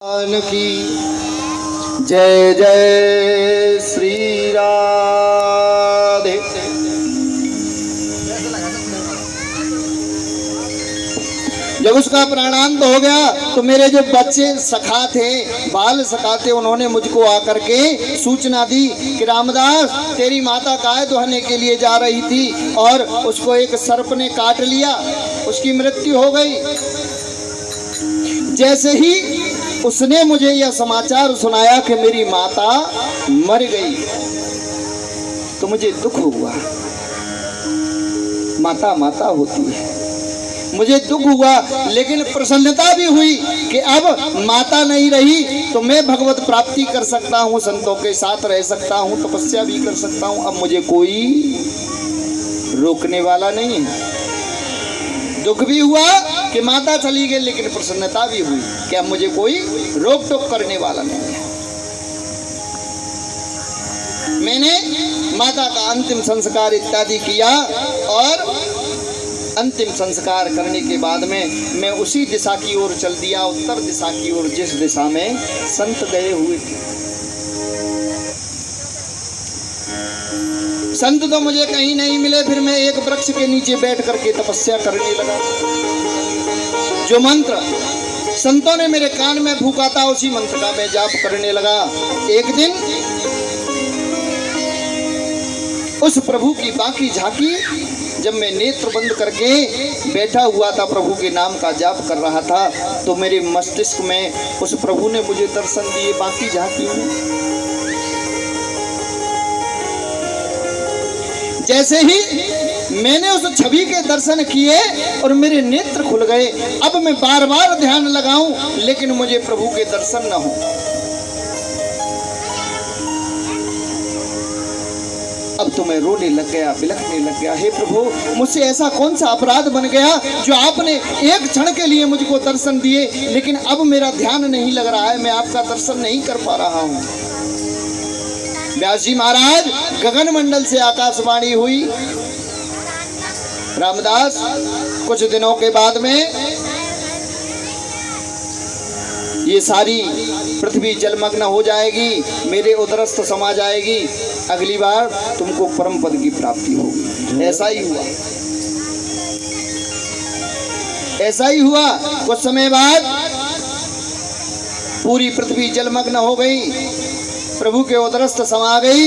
की जय जय श्री राधे। जब उसका प्राणांत हो गया तो मेरे जो बच्चे सखा थे, बाल सखा थे, उन्होंने मुझको आकर के सूचना दी कि रामदास तेरी माता गाय दुहाने के लिए जा रही थी और उसको एक सर्प ने काट लिया, उसकी मृत्यु हो गई। जैसे ही उसने मुझे यह समाचार सुनाया कि मेरी माता मर गई तो मुझे दुख हुआ। माता माता होती है, मुझे दुख हुआ, लेकिन प्रसन्नता भी हुई कि अब माता नहीं रही तो मैं भगवत प्राप्ति कर सकता हूँ, संतों के साथ रह सकता हूँ, तपस्या भी कर सकता हूँ। अब मुझे कोई रोकने वाला नहीं है। दुख भी हुआ कि माता चली गई, लेकिन प्रसन्नता भी हुई कि अब मुझे कोई रोक टोक करने वाला नहीं है। मैंने माता का अंतिम संस्कार इत्यादि किया और अंतिम संस्कार करने के बाद में मैं उसी दिशा की ओर चल दिया, उत्तर दिशा की ओर, जिस दिशा में संत गए हुए थे। संत तो मुझे कहीं नहीं मिले। फिर मैं एक वृक्ष के नीचे बैठ करके तपस्या करने लगा। जो मंत्र संतों ने मेरे कान में फूंका था उसी मंत्र का मैं जाप करने लगा। एक दिन उस प्रभु की बाकी झांकी, जब मैं नेत्र बंद करके बैठा हुआ था, प्रभु के नाम का जाप कर रहा था, तो मेरे मस्तिष्क में उस प्रभु ने मुझे दर्शन दिए बाकी झांकी में। जैसे ही मैंने उस छवि के दर्शन किए और मेरे नेत्र खुल गए। अब मैं बार बार ध्यान लगाऊं लेकिन मुझे प्रभु के दर्शन न हो। अब तो मैं रोने लग गया, बिलखने लग गया। हे प्रभु, मुझसे ऐसा कौन सा अपराध बन गया जो आपने एक क्षण के लिए मुझको दर्शन दिए, लेकिन अब मेरा ध्यान नहीं लग रहा है, मैं आपका दर्शन नहीं कर पा रहा हूँ। व्यास जी महाराज, गगन मंडल से आकाशवाणी हुई, रामदास कुछ दिनों के बाद में ये सारी पृथ्वी जलमग्न हो जाएगी, मेरे उदरस्थ समा जाएगी, अगली बार तुमको परम पद की प्राप्ति होगी। ऐसा ही हुआ, ऐसा ही हुआ। कुछ समय बाद पूरी पृथ्वी जलमग्न हो गई, प्रभु के उदरस्थ समा गई।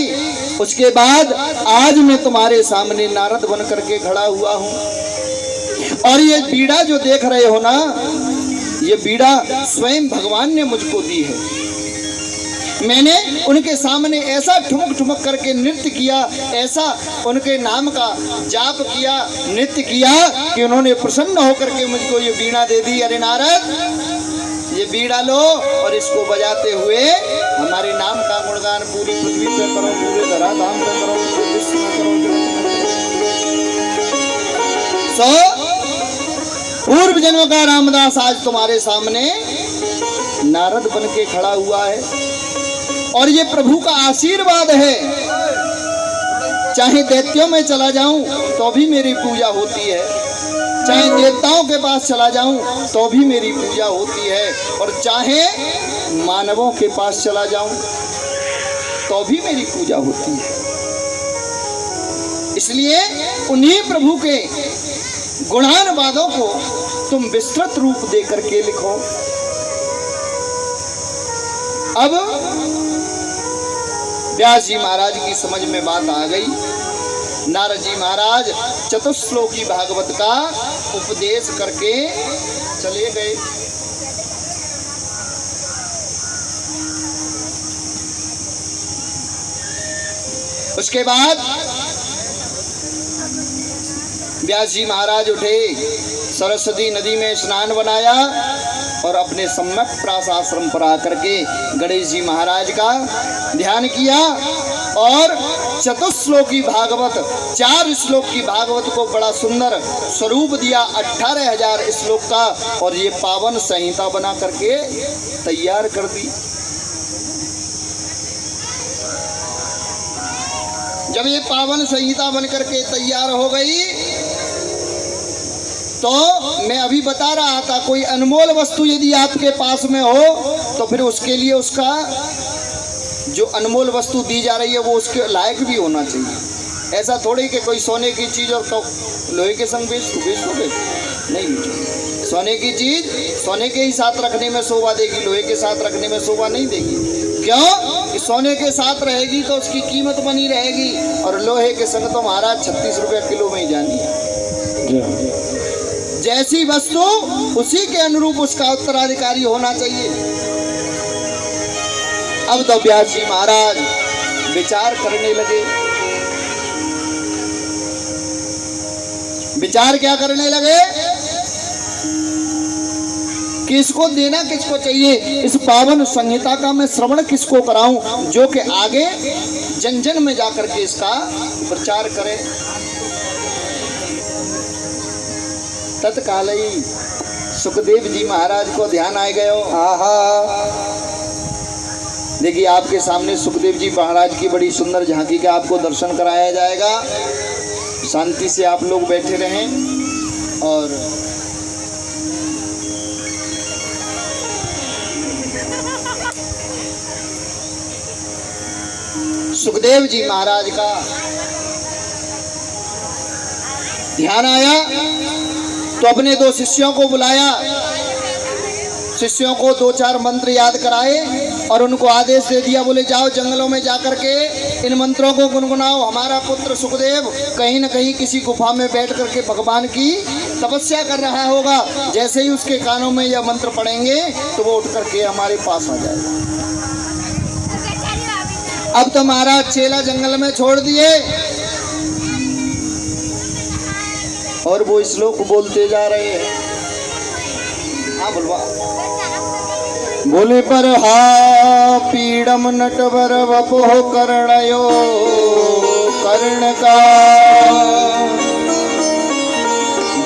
उसके बाद आज मैं तुम्हारे सामने नारद बन करके खड़ा हुआ हूँ। और ये बीड़ा जो देख रहे हो ना, ये बीड़ा स्वयं भगवान ने मुझको दी है। मैंने उनके सामने ऐसा ठुमक ठुमक करके नृत्य किया, ऐसा उनके नाम का जाप किया, नृत्य किया कि उन्होंने प्रसन्न होकर के मुझको ये बीड़ा दे दी। अरे नारद, ये बीड़ा लो और इसको बजाते हुए हमारे नाम का गुणगान पूरी पृथ्वी पे करो, पूरे धराधाम पे करो, पूरे विश्व में करो। पूर्व जन्म का रामदास आज तुम्हारे सामने नारद बन के खड़ा हुआ है और ये प्रभु का आशीर्वाद है। चाहे दैत्यों में चला जाऊं तो भी मेरी पूजा होती है, चाहे देवताओं के पास चला जाऊं तो भी मेरी पूजा होती है, और चाहे मानवों के पास चला जाऊं तो भी मेरी पूजा होती है। इसलिए उन्हीं प्रभु के गुणानुवादों को तुम विस्तृत रूप दे करके लिखो। अब व्यास जी महाराज की समझ में बात आ गई। नारद जी महाराज चतुश्लोकी भागवत का उपदेश करके चले गए। उसके बाद व्यास जी महाराज उठे, सरस्वती नदी में स्नान बनाया और अपने सम्यक प्रास आश्रम पर आकर के गणेश जी महाराज का ध्यान किया और चतुश्लोकी भागवत, 4 श्लोक की भागवत को बड़ा सुंदर स्वरूप दिया, 18,000 श्लोक का, और ये पावन संहिता बना करके तैयार कर दी। जब ये पावन संहिता बन करके तैयार हो गई तो मैं अभी बता रहा था, कोई अनमोल वस्तु यदि आपके पास में हो तो फिर उसके लिए उसका जो अनमोल वस्तु दी जा रही है वो उसके लायक भी होना चाहिए। ऐसा थोड़ी कि कोई सोने की चीज़ और तो लोहे के संग बेच दोगे, नहीं बेचोगे। सोने की चीज़ सोने के ही साथ रखने में शोभा देगी, लोहे के साथ रखने में शोभा नहीं देगी। क्यों कि सोने के साथ रहेगी तो उसकी कीमत बनी रहेगी, और लोहे के संग तो महाराज 36 रुपये किलो में ही जानी है। जैसी वस्तु उसी के अनुरूप उसका उत्तराधिकारी होना चाहिए। अब तो व्यास जी महाराज विचार करने लगे। विचार क्या करने लगे कि इसको देना किसको चाहिए, इस पावन संहिता का मैं श्रवण किसको कराऊं जो कि आगे जन जन में जाकर के इसका प्रचार करे। तत्काल ही सुखदेव जी महाराज को ध्यान आ गयो। आहा, देखिए आपके सामने सुखदेव जी महाराज की बड़ी सुंदर झांकी का आपको दर्शन कराया जाएगा। शांति से आप लोग बैठे रहें और सुखदेव जी महाराज का ध्यान आया तो अपने 2 शिष्यों को बुलाया। शिष्यों को 2-4 मंत्र याद कराए और उनको आदेश दे दिया, बोले जाओ जंगलों में जाकर के इन मंत्रों को गुनगुनाओ। हमारा पुत्र सुखदेव कहीं न कहीं किसी गुफा में बैठ करके भगवान की तपस्या कर रहा होगा। जैसे ही उसके कानों में यह मंत्र पड़ेंगे तो वो उठ करके हमारे पास आ जाएगा। अब तो महाराज चेला जंगल में छोड़ दिए और वो श्लोक बोलते जा रहे हैं। हाँ बोलवा। बोले पर हा पीड़म नटवर वपोह कर्णयो कर्ण का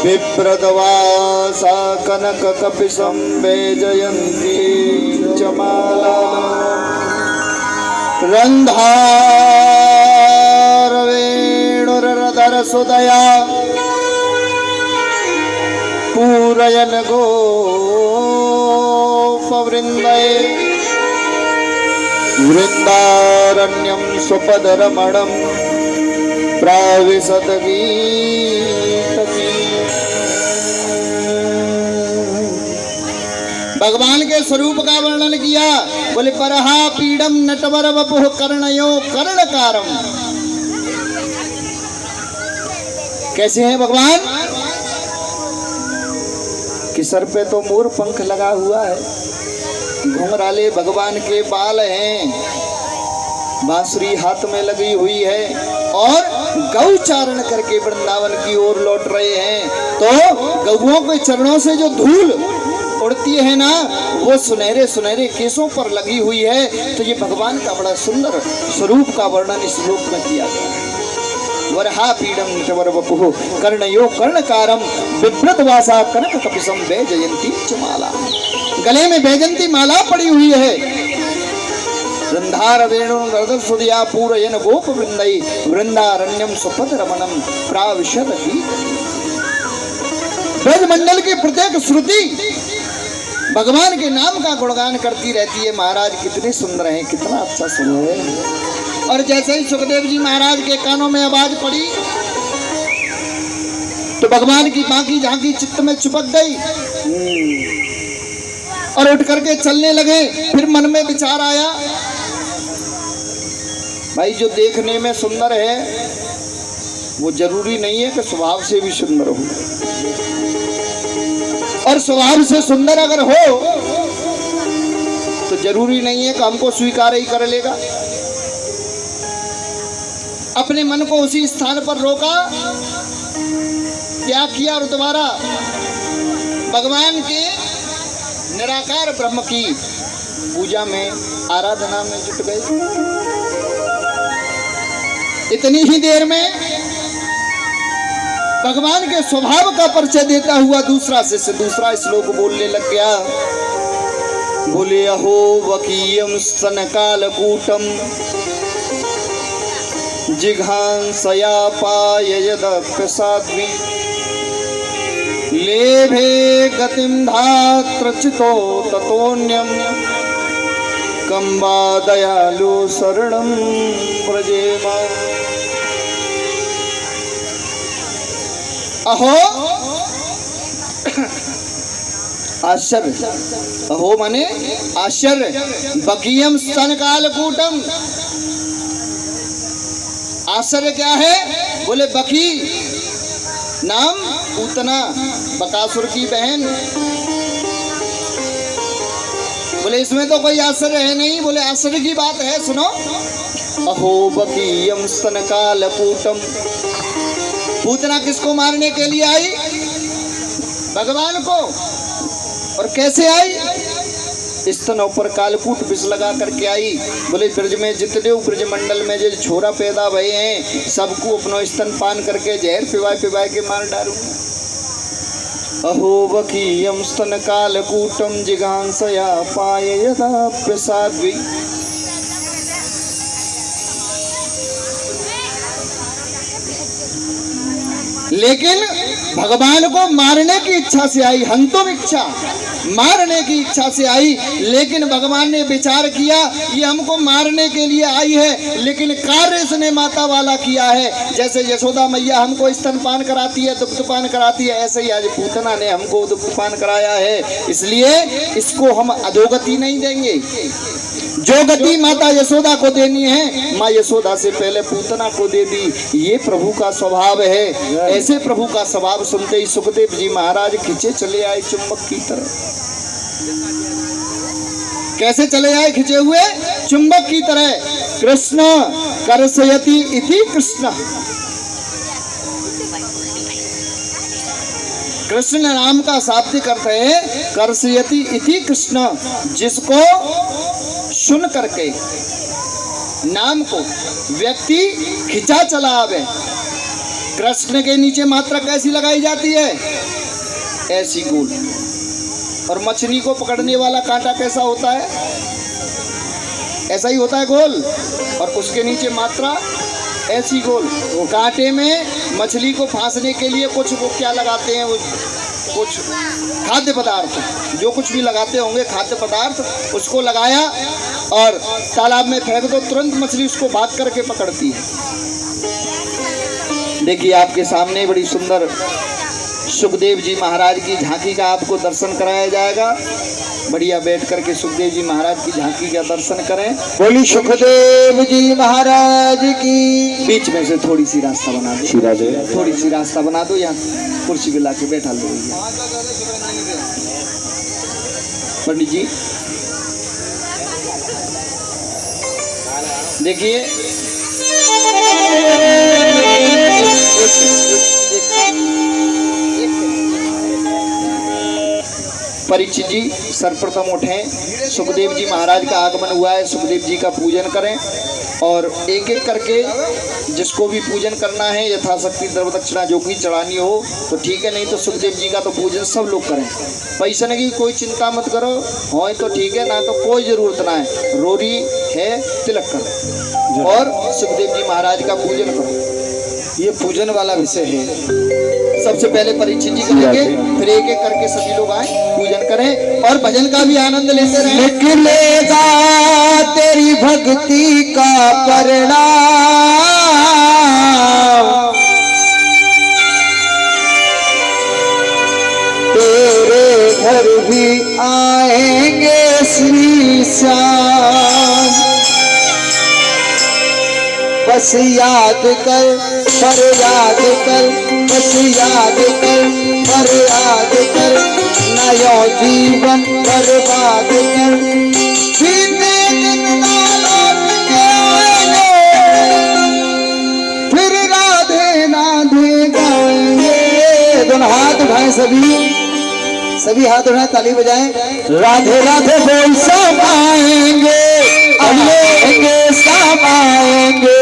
विप्रदवासा कनक कपिशं वैजयन्ती चमाला रंधार वेणुरधर सुदया पूरयन गोपवृंदये वृंदारण्यं स्वपदरमणं प्राविशत गीतकी। भगवान के स्वरूप का वर्णन किया। बोले परहा पीड़म नटवर वपुः कर्णयो कर्णकारम। कैसे हैं भगवान कि सर पे तो मोर पंख लगा हुआ है, घुंघराले भगवान के बाल हैं, बांसुरी हाथ में लगी हुई है और गौ चारण करके वृंदावन की ओर लौट रहे हैं। तो गौओं के चरणों से जो धूल उड़ती है ना, वो सुनहरे सुनहरे केसों पर लगी हुई है। तो ये भगवान का बड़ा सुंदर स्वरूप का वर्णन इस श्लोक में किया गया है। वरहा पीड़म नटवर वपुः कर्णयो कर्णकारम बिभ्रतवासा कनक कपिशं वैजयन्ती चमाला। गले में वैजयंती माला पड़ी हुई है। रंधार वेणुरधर सुदया पूरयन गोपवृंदये वृंदारण्यं स्वपदरमणं प्राविशत गीतकी। ब्रजमंडल की प्रत्येक श्रुति भगवान के नाम का गुणगान करती रहती है। महाराज कितने सुंदर हैं, कितना अच्छा सुन रहे हैं। और जैसे ही सुखदेव जी महाराज के कानों में आवाज पड़ी तो भगवान की बाकी झांकी चित्त में चिपक गई और उठ करके चलने लगे। फिर मन में विचार आया, भाई जो देखने में सुंदर है वो जरूरी नहीं है कि स्वभाव से भी सुंदर हो, और स्वभाव से सुंदर अगर हो तो जरूरी नहीं है कि हमको स्वीकार ही कर लेगा। अपने मन को उसी स्थान पर रोका, क्या किया और दोबारा भगवान के निराकार ब्रह्म की पूजा में आराधना में जुट गए। इतनी ही देर में भगवान के स्वभाव का परिचय देता हुआ दूसरा शिष्य दूसरा श्लोक बोलने लग गया। बोले अहो वकीयम स्तनकालकूटम जिघांसया पाययदप्यसाध्वी लेभे गतिं धात्र चितो ततोऽन्यं जगदम्बा दयालु शरणं व्रजेम। अहो आश्चर्य, अहो माने आश्चर्य, बकीयम स्तन कालकूटम। आश्चर्य क्या है? बोले बकी नाम पूतना, बकासुर की बहन। बोले इसमें तो कोई आश्चर्य है नहीं। बोले आश्चर्य की बात है, सुनो। अहो बकीयम स्तन कालकूटम। पूतना किसको मारने के लिए आई? भगवान को। और कैसे आई? स्तनों पर कालकूट विष लगा करके आई। बोले ब्रज में जितने ब्रज मंडल में जो छोरा पैदा भये हैं सबको अपनो स्तन पान करके जहर पिवाए पिवाए के मार डालूंगा। अहो बकीयम स्तन कालकूटम जिघांसया पाय यदा प्रसाद्वी। लेकिन भगवान को मारने की इच्छा से आई, हंतुम इच्छा, मारने की इच्छा से आई। लेकिन भगवान ने विचार किया ये हमको मारने के लिए आई है, लेकिन कार्य इसने माता वाला किया है। जैसे यशोदा मैया हमको स्तनपान कराती है, दुग्धपान कराती है, ऐसे ही आज पूतना ने हमको दुग्धपान कराया है। इसलिए इसको हम अधोगति नहीं देंगे। जो गति माता यशोदा को देनी है, माँ यशोदा से पहले पूतना को दे दी। ये प्रभु का स्वभाव है। ऐसे प्रभु का स्वभाव सुनते ही सुखदेव जी महाराज खिंचे चले आए चुंबक की तरह। कैसे चले आए? खिंचे हुए चुंबक की तरह। कृष्ण कर्षयति इति कृष्ण। कृष्ण नाम का शाब्दिक अर्थ है कर्षयति इति कृष्ण, जिसको सुन करके नाम को व्यक्ति खिंचा चला आवे। कृष्ण के नीचे मात्रा कैसी लगाई जाती है? ऐसी गोल। और मछली को पकड़ने वाला कांटा कैसा होता है? ऐसा ही होता है, गोल। और उसके नीचे मात्रा ऐसी गोल। वो कांटे में मछली को फांसने के लिए कुछ वो क्या लगाते हैं, वो कुछ खाद्य पदार्थ, जो कुछ भी लगाते होंगे खाद्य पदार्थ, उसको लगाया और तालाब में फेंक दो, तुरंत मछली उसको भाग करके पकड़ती है। देखिए आपके सामने बड़ी सुंदर सुखदेव जी महाराज की झांकी का आपको दर्शन कराया जाएगा। बढ़िया बैठ करके सुखदेव जी महाराज की झांकी का दर्शन करें। बोली सुखदेव जी महाराज की। बीच में से थोड़ी सी रास्ता बना दो, थोड़ी सी रास्ता बना दो, यहाँ कुर्सी पे लाके बैठा लो। पंडित जी देखिए, परीक्षित जी सर्वप्रथम उठें। सुखदेव जी महाराज का आगमन हुआ है, सुखदेव जी का पूजन करें। और एक एक करके जिसको भी पूजन करना है यथाशक्ति द्रव्य दक्षिणा जो भी चढ़ानी हो तो ठीक है, नहीं तो सुखदेव जी का तो पूजन सब लोग करें। पैसे की कोई चिंता मत करो, हो तो ठीक है, ना तो कोई ज़रूरत ना है। रोरी है तिलक करो और सुखदेव जी महाराज का पूजन करो। ये पूजन वाला विषय है। सबसे पहले परीक्षित जी करेंगे, फिर एक एक करके सभी लोग आए पूजन करें और भजन का भी आनंद लेते रहें। निकलेगा तेरी भक्ति का परिणाम, तेरे घर भी आएंगे श्री श्याम। बस याद कर, पर याद कर, बस याद कर, पर याद कर, नया जीवन बर्बाद कर। बीते दिन ना लौट के आएंगे, फिर राधे राधे गाएंगे। दोनों हाथ उठाएं, सभी हाथ उठाएं, ताली बजाएं। राधे राधे बोल सब आएंगे, आएंगे सब आएंगे।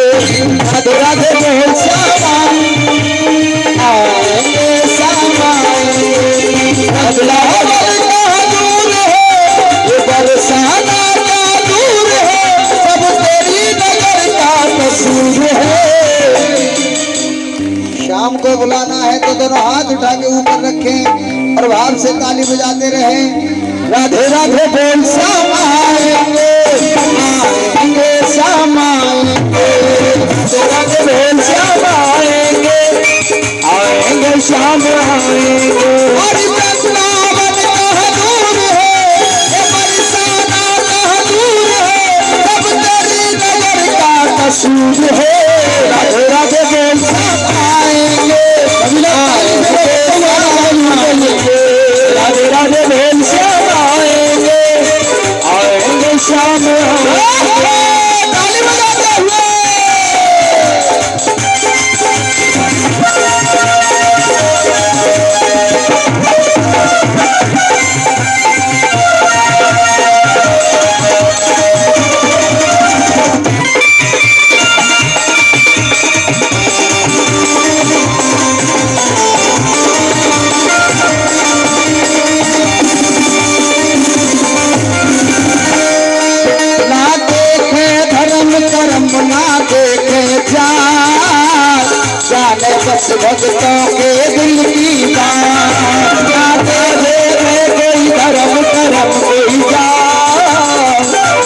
राधे राधे बोल सब आएंगे सब आएंगे। अगला का दूर है, ये बरसाना का दूर है, सब तेरी नजर का कसूर है। शाम को बुलाना है तो दोनों हाथ उठा के ऊपर रखें और भाव से ताली बजाते रहें। राधे राधे बोल सब आएंगे। श्याम ताली बजाते हुए ना देखे जाने बस भक्तों के दिल की बात ना देखे कोई धर्म करम कोई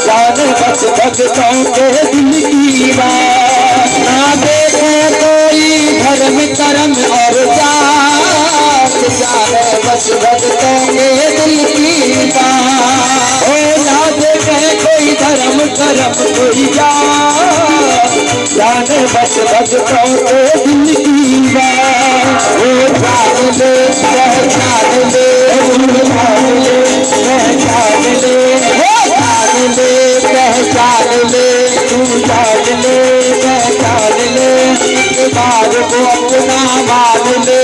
जाने बस भक्तों के दिल की बात ना देखे कोई धर्म करम और जाने बस भक्तों के दिल की बात ओ ना देखे कोई धर्म करम कोई जाने बस भक्तों के दिल की बात ओ जान ले पहचान ले पहचान ले पहचान ले जान ले पहचान ले तू जान ले पहचान ले इस बार को अपना मान ले